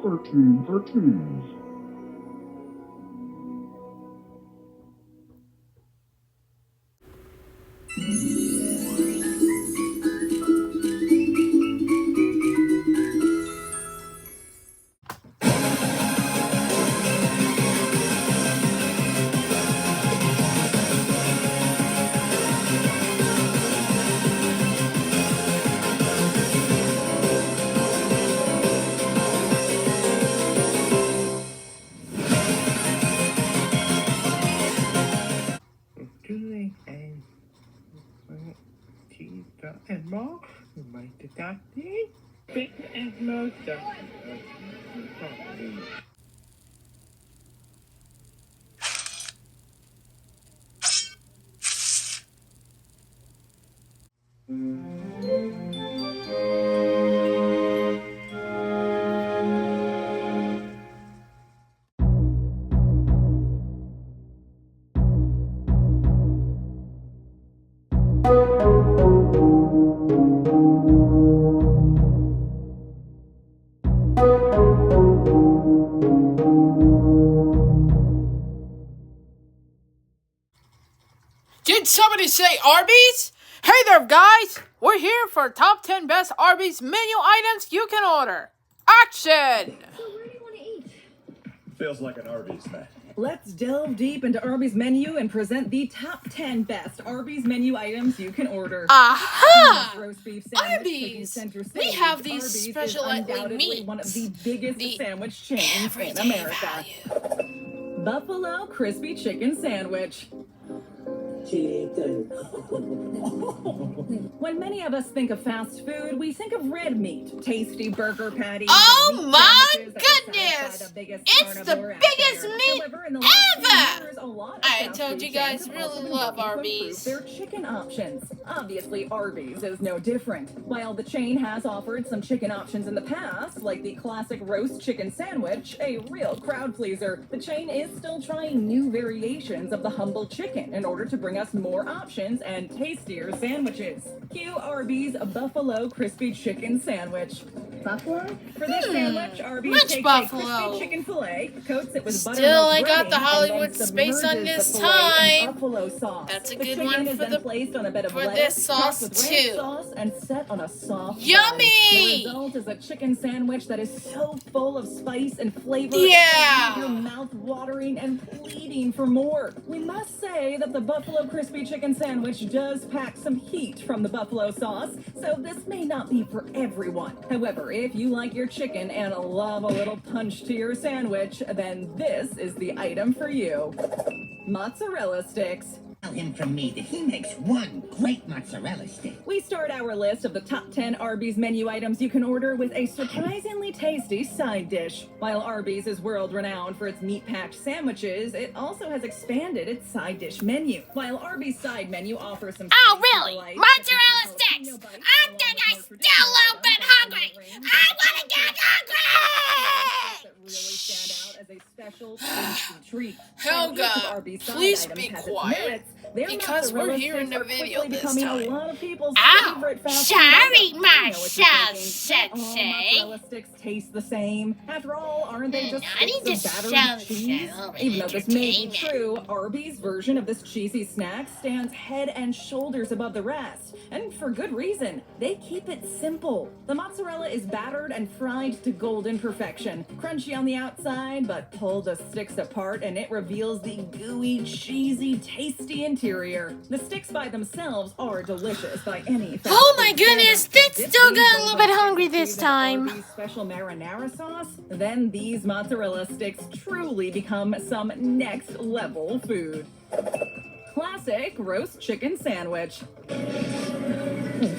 Cartoons. And more, you might adopt the big and most of Did somebody say Arby's? Hey there, guys! We're here for top 10 best Arby's menu items you can order. Action! So where do you want to eat? Feels like an Arby's, man. Let's delve deep into Arby's menu and present the top 10 best Arby's menu items you can order. Aha! Roast beef sandwich, Arby's! center We stage. have these Arby's special is undoubtedly meats. one of the biggest sandwich chains in Everyday America. value. Buffalo crispy chicken sandwich. When many of us think of fast food, we think of red meat, tasty burger patties. Oh my goodness! It's the biggest meat ever! I told you guys really love Arby's. Their chicken options. Obviously, Arby's is no different. While the chain has offered some chicken options in the past, like the classic roast chicken sandwich, a real crowd pleaser, the chain is still trying new variations of the humble chicken in order to bring us more options and tastier sandwiches. Cue Arby's Buffalo Crispy Chicken Sandwich. Buffalo? For this sandwich, Arby's Much takes buffalo. a crispy chicken fillet, coats it with Still buttermilk ain't got breading, the Hollywood and then space on submerges this the fillet in time. buffalo sauce. That's a The good chicken one is for then the- placed on a bed of for lettuce, this topped sauce, with ranch too. sauce, and set on a soft Yummy! bun. The result is a chicken sandwich that is so full of spice and flavor. Yeah! Your mouth watering and pleading for more. We must say that the Buffalo Crispy Chicken Sandwich does pack some heat from the buffalo sauce, so this may not be for everyone. However, if you like your chicken and love a little punch to your sandwich, then this is the item for you. Mozzarella sticks. Tell him from me that he makes one great mozzarella stick. We start our list of the top 10 Arby's menu items you can order with a surprisingly tasty side dish. While Arby's is world-renowned for its meat-packed sandwiches, it also has expanded its side dish menu. While Arby's side menu offers some... Oh, really? Mozzarella sticks! I think I still a little bit hungry! I want to get hungry! ...that really stand out as a special tasty treat. Helga, please be quiet. Because we're here in the video this time. A lot of people's Ow! favorite fast Sorry, food items. Marshall All Sensei. mozzarella sticks taste the same. After all, aren't they just I need sticks to of battered show cheese? some Even though this may be entertainment. true, Arby's version of this cheesy snack stands head and shoulders above the rest. And for good reason. They keep it simple. The mozzarella is battered and fried to golden perfection. Crunchy on the outside, but pull the sticks apart and it reveals the gooey, cheesy, tasty interior. The sticks by themselves are delicious by any fast Oh my food goodness, standard. that's Dip still these got a both little bit in hungry cheese this and time. Arby's special marinara sauce, then these mozzarella sticks truly become some next level food. Classic roast chicken sandwich.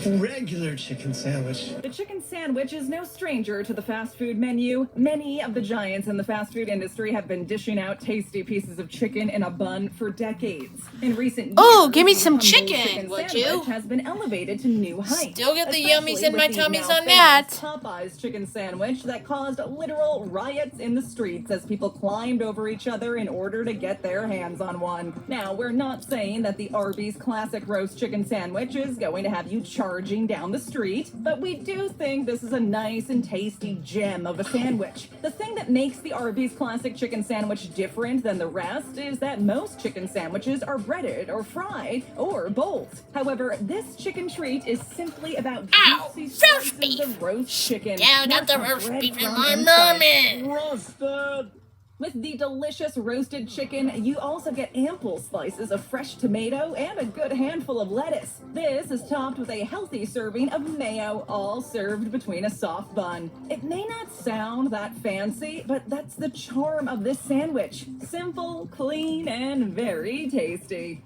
Regular chicken sandwich. The chicken sandwich is no stranger to the fast food menu. Many of the giants in the fast food industry have been dishing out tasty pieces of chicken in a bun for decades. In recent years, Oh, give me the some humble chicken, would you? sandwich has been elevated to new heights. Still get the especially yummies in with my the tummies now on that. famous Popeye's chicken sandwich that caused literal riots in the streets as people climbed over each other in order to get their hands on one. Now, we're not saying that the Arby's classic roast chicken sandwich is going to have you charging down the street, but we do think this is a nice and tasty gem of a sandwich. The thing that makes the Arby's classic chicken sandwich different than the rest is that most chicken sandwiches are breaded or fried or both. However, this chicken treat is simply about juicy slices of roast chicken. Yeah, I got the Not roast beef in breadcrumb my inside. mummy. Roasted! With the delicious roasted chicken, you also get ample slices of fresh tomato and a good handful of lettuce. This is topped with a healthy serving of mayo, all served between a soft bun. It may not sound that fancy, but that's the charm of this sandwich. Simple, clean, and very tasty.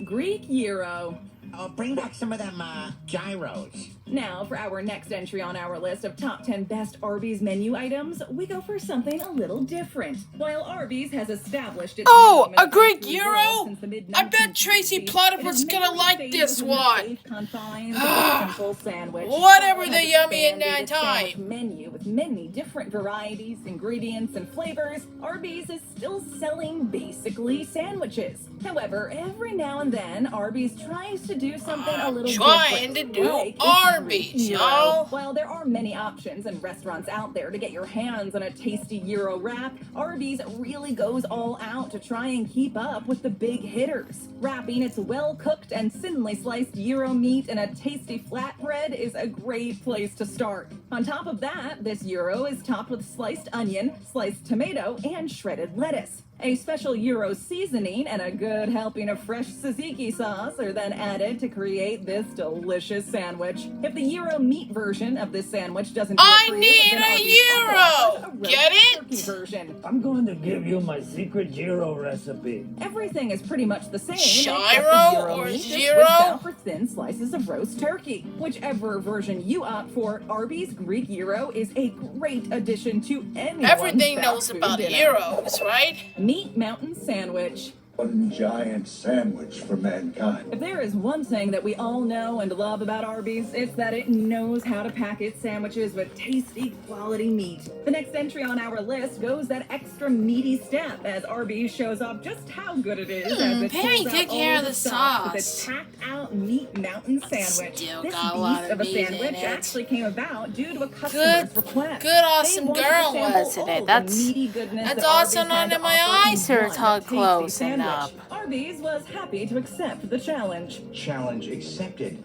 Greek gyro. Oh, bring back some of them, gyros. Now, for our next entry on our list of top 10 best Arby's menu items, we go for something a little different. While Arby's has established its Oh, name in a Greek the gyro? since the mid- I bet Tracy 1960s, Platypus it is gonna mainly like stayed this within the one. safe confines of a simple sandwich. Whatever It the has yummy in expanded that its sandwich time. menu with many different varieties, ingredients, and flavors. Arby's is still selling basically sandwiches. However, every now and then, Arby's tries to do something a little Trying different. to do like a Arby's, Greek gyro. y'all. While there are many options and restaurants out there to get your hands on a tasty gyro wrap, Arby's really goes all out to try and keep up with the big hitters. Wrapping its well-cooked and thinly sliced gyro meat in a tasty flatbread is a great place to start. On top of that, this gyro is topped with sliced onion, sliced tomato, and shredded lettuce. A special gyro seasoning and a good helping of fresh tzatziki sauce are then added to create this delicious sandwich. If the gyro meat version of this sandwich doesn't do I it for you, need then a Arby's gyro! also offers a Get roast it? turkey version. I'm going to give you my secret gyro recipe. Everything is pretty much the same. Gyro except the gyro or meat is gyro? switched out for thin slices of roast turkey. Whichever version you opt for, Arby's Greek gyro is a great addition to anyone's Everything fast knows food about dinner. gyros, right? Meat Mountain Sandwich. One giant sandwich for mankind. If there is one thing that we all know and love about Arby's, it's that it knows how to pack its sandwiches with tasty, quality meat. The next entry on our list goes that extra meaty step as Arby's shows off just how good it is as it Perry, pulls out take all care of the sauce with its sauce. packed-out Meat Mountain Sandwich. Still This got a lot beast of of a meat in sandwich it. actually came about due to a customer's request. Good, awesome They wanted to girl sample was all today. the That's meaty goodness that's that awesome Arby's had under to my offer in eyes are one tugged tasty close sandwich. enough. Arby's was happy to accept the challenge. Challenge accepted.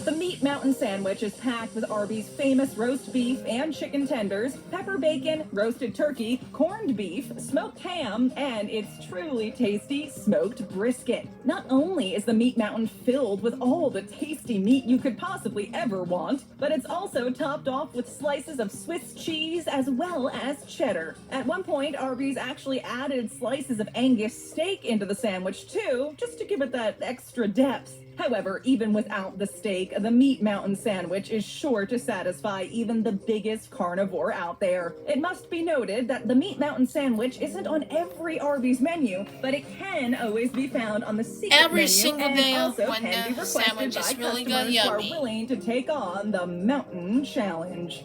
The Meat Mountain Sandwich is packed with Arby's famous roast beef and chicken tenders, pepper bacon, roasted turkey, corned beef, smoked ham, and its truly tasty smoked brisket. Not only is the Meat Mountain filled with all the tasty meat you could possibly ever want, but it's also topped off with slices of Swiss cheese as well as cheddar. At one point, Arby's actually added slices of Angus steak into the sandwich too, just to give it that extra depth. However, even without the steak, the Meat Mountain Sandwich is sure to satisfy even the biggest carnivore out there. It must be noted that the Meat Mountain Sandwich isn't on every Arby's menu, but it can always be found on the secret Every menu single and day also when can be the requested sandwich by is really good, customers who are yummy. willing to take on the Mountain Challenge.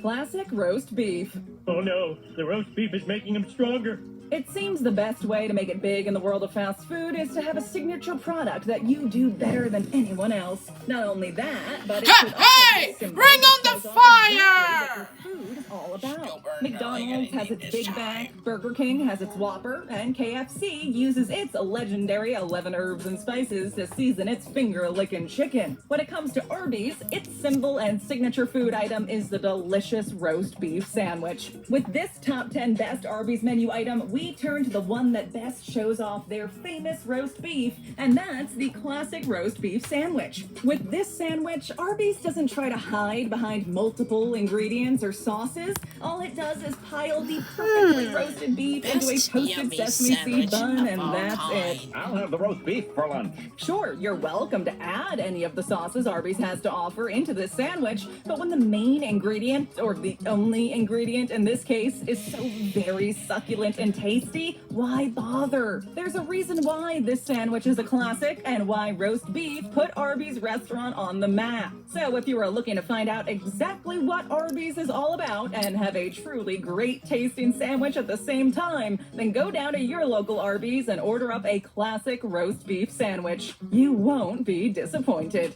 Classic roast beef. Oh no, the roast beef is making him stronger. It seems the best way to make it big in the world of fast food is to have a signature product that you do better than anyone else. Not only that, but it should also Hey! be a symbol Bring that on the shows off exactly fire! what your food is all Still about. burning early, McDonald's gotta has eat its this Big time. Mac, Burger King has its Whopper, and KFC uses its legendary 11 herbs and spices to season its finger-licking chicken. When it comes to Arby's, its symbol and signature food item is the delicious roast beef sandwich. With this top 10 best Arby's menu item, we turn to the one that best shows off their famous roast beef, and that's the classic roast beef sandwich. With this sandwich, Arby's doesn't try to hide behind multiple ingredients or sauces. All it does is pile the perfectly roasted beef into a Best toasted yummy sesame seed sandwich bun, of and all that's it. time. I'll have the roast beef for lunch. Sure, you're welcome to add any of the sauces Arby's has to offer into this sandwich, but when the main ingredient, or the only ingredient in this case, is so very succulent and tasty, tasty, why bother? There's a reason why this sandwich is a classic and why roast beef put Arby's restaurant on the map. So if you are looking to find out exactly what Arby's is all about and have a truly great tasting sandwich at the same time, then go down to your local Arby's and order up a classic roast beef sandwich. You won't be disappointed.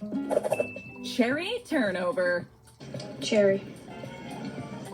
Cherry turnover. Cherry.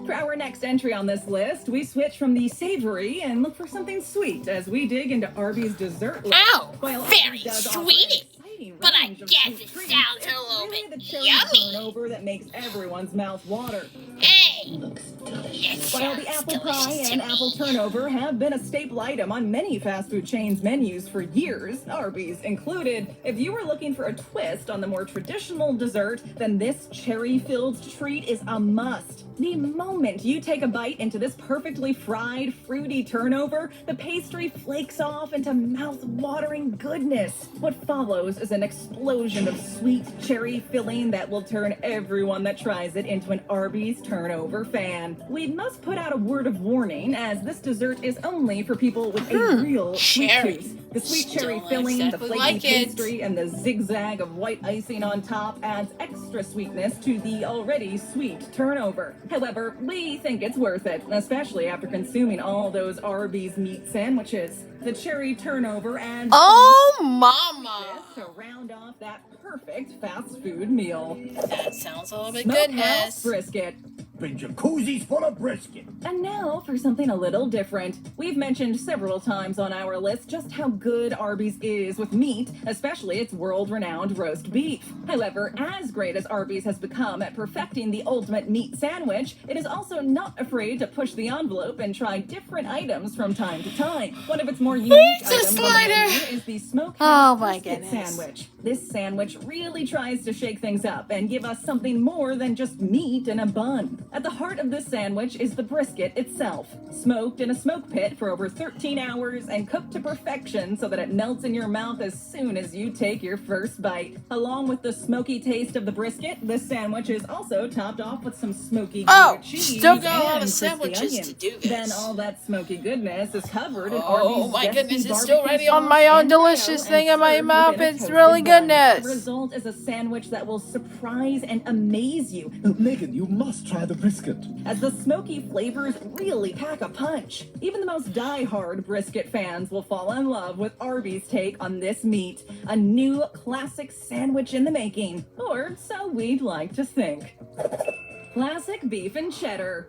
For our next entry on this list, we switch from the savory and look for something sweet as we dig into Arby's dessert list. Oh, While very Arby's does offer an sweety. exciting But I range of guess sweet it treats, sounds a it's little really bit the cherry yummy. turnover that makes everyone's mouth water. Hey, Looks delicious. it While the sounds apple pie delicious to and me. apple turnover have been a staple item on many fast food chains' menus for years, Arby's included, if you are looking for a twist on the more traditional dessert, then this cherry-filled treat is a must. The moment you take a bite into this perfectly fried, fruity turnover, the pastry flakes off into mouth-watering goodness. What follows is an explosion of sweet cherry filling that will turn everyone that tries it into an Arby's turnover fan. We must put out a word of warning, as this dessert is only for people with a real sweet cherry. tooth. The sweet Still cherry filling, exactly the flaky like it. pastry, and the zigzag of white icing on top adds extra sweetness to the already sweet turnover. However, we think it's worth it, especially after consuming all those Arby's meat sandwiches. The cherry turnover adds Oh, mama. to round off that perfect fast food meal. That sounds a little bit Smokehouse goodness. brisket. Big jacuzzis full of brisket. And now for something a little different. We've mentioned several times on our list just how good Arby's is with meat, especially its world-renowned roast beef. However, as great as Arby's has become at perfecting the ultimate meat sandwich, it is also not afraid to push the envelope and try different items from time to time. One of its more unique Pizza items on the slider. menu is the smokehouse Oh my brisket goodness. sandwich. This sandwich really tries to shake things up and give us something more than just meat in a bun. At the heart of this sandwich is the brisket itself, smoked in a smoke pit for over 13 hours and cooked to perfection so that it melts in your mouth as soon as you take your first bite. Along with the smoky taste of the brisket, this sandwich is also topped off with some smoky Oh, Gouda cheese still got a lot and of crispy sandwiches onions. to do this. Then all that smoky goodness is covered in Oh Arby's my zesty goodness, it's barbecue still ready sauce on my own and delicious mayo thing and in my served mouth. within a It's toasted really bun. goodness. The result is a sandwich that will surprise and amaze you, Megan, you must try the brisket. as the smoky flavors really pack a punch. Even the most die-hard brisket fans will fall in love with Arby's take on this meat. A new classic sandwich in the making, or so we'd like to think. Classic beef and cheddar.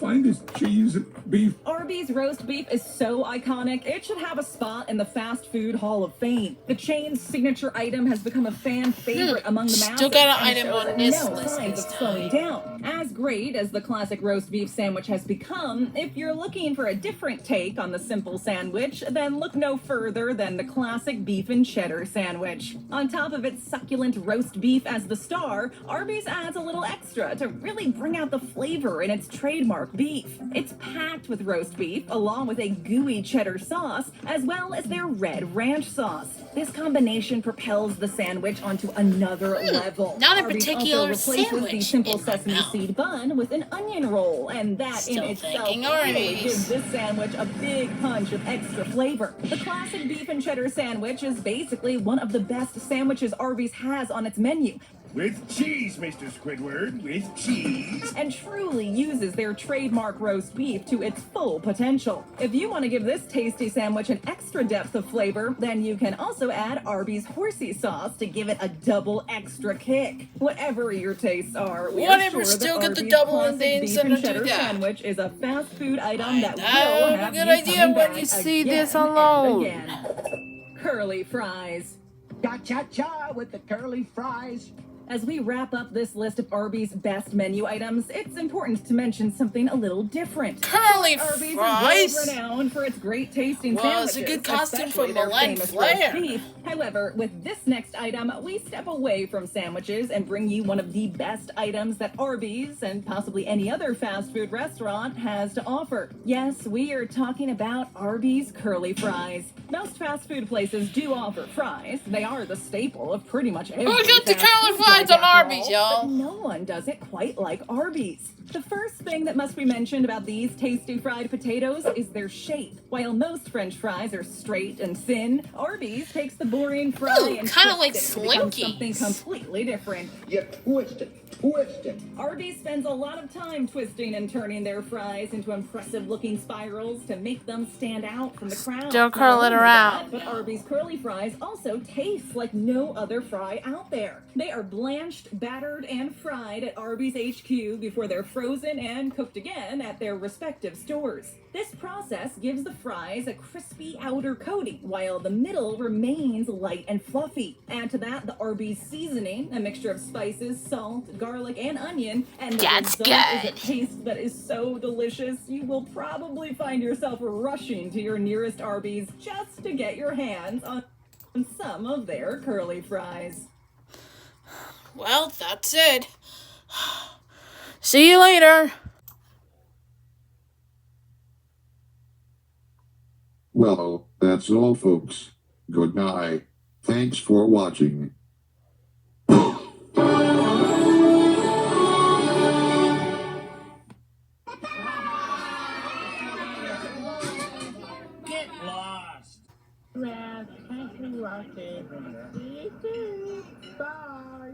Find this cheese and beef. Arby's roast beef is so iconic, it should have a spot in the fast food hall of fame. The chain's signature item has become a fan favorite among the masses. Still got an and item shows on this no list signs this of slowing time. down. As great as the classic roast beef sandwich has become, if you're looking for a different take on the simple sandwich, then look no further than the classic beef and cheddar sandwich. On top of its succulent roast beef as the star, Arby's adds a little extra to really bring out the flavor in its trademark beef. It's packed with roast beef, along with a gooey cheddar sauce, as well as their red ranch sauce. This combination propels the sandwich onto another level. not a Arby's particular also replaces the sandwich simple in my sesame mouth. seed bun with an onion roll, and that Still in itself thinking really Arby's. gives this sandwich a big punch of extra flavor. The classic beef and cheddar sandwich is basically one of the best sandwiches Arby's has on its menu, With cheese, Mr. Squidward, with cheese. and truly uses their trademark roast beef to its full potential. If you want to give this tasty sandwich an extra depth of flavor, then you can also add Arby's horsey sauce to give it a double extra kick. Whatever your tastes are, we Whatever, are sure still that get the Arby's double classic and then beef send and it to cheddar that. sandwich is a fast food item I that know, will a have good you idea coming when back you see again this and alone. again. Curly fries. Cha-cha-cha with the curly fries. As we wrap up this list of Arby's best menu items, it's important to mention something a little different. Curly Arby's fries? is world-renowned for its great tasting Well, sandwiches. it's a good costume especially for their Milan famous Flair. roast beef. However, with this next item, we step away from sandwiches and bring you one of the best items that Arby's and possibly any other fast food restaurant has to offer. Yes, we are talking about Arby's curly fries. Most fast food places do offer fries. They are the staple of pretty much every Look at the fast curly food fries joint on after Arby's, all, y'all. but no one does it quite like Arby's. The first thing that must be mentioned about these tasty fried potatoes is their shape. While most French fries are straight and thin, Arby's takes the boring fry Ooh, and kinda twists like it to become Slinkies. something completely different. You twist it. Arby's spends a lot of time twisting and turning their fries into impressive-looking spirals to make them stand out from the crowd. Still curl Not it only around. that, but Arby's curly fries also taste like no other fry out there. They are blanched, battered, and fried at Arby's HQ before they're frozen and cooked again at their respective stores. This process gives the fries a crispy outer coating, while the middle remains light and fluffy. Add to that the Arby's seasoning, a mixture of spices, salt, garlic, and onion, and the That's result is a good. taste that is so delicious, you will probably find yourself rushing to your nearest Arby's just to get your hands on some of their curly fries. Well, that's it. See you later. Well, that's all, folks. Good night. Thanks for watching. Get lost. Well, thank you, Rocky. See you soon. Bye.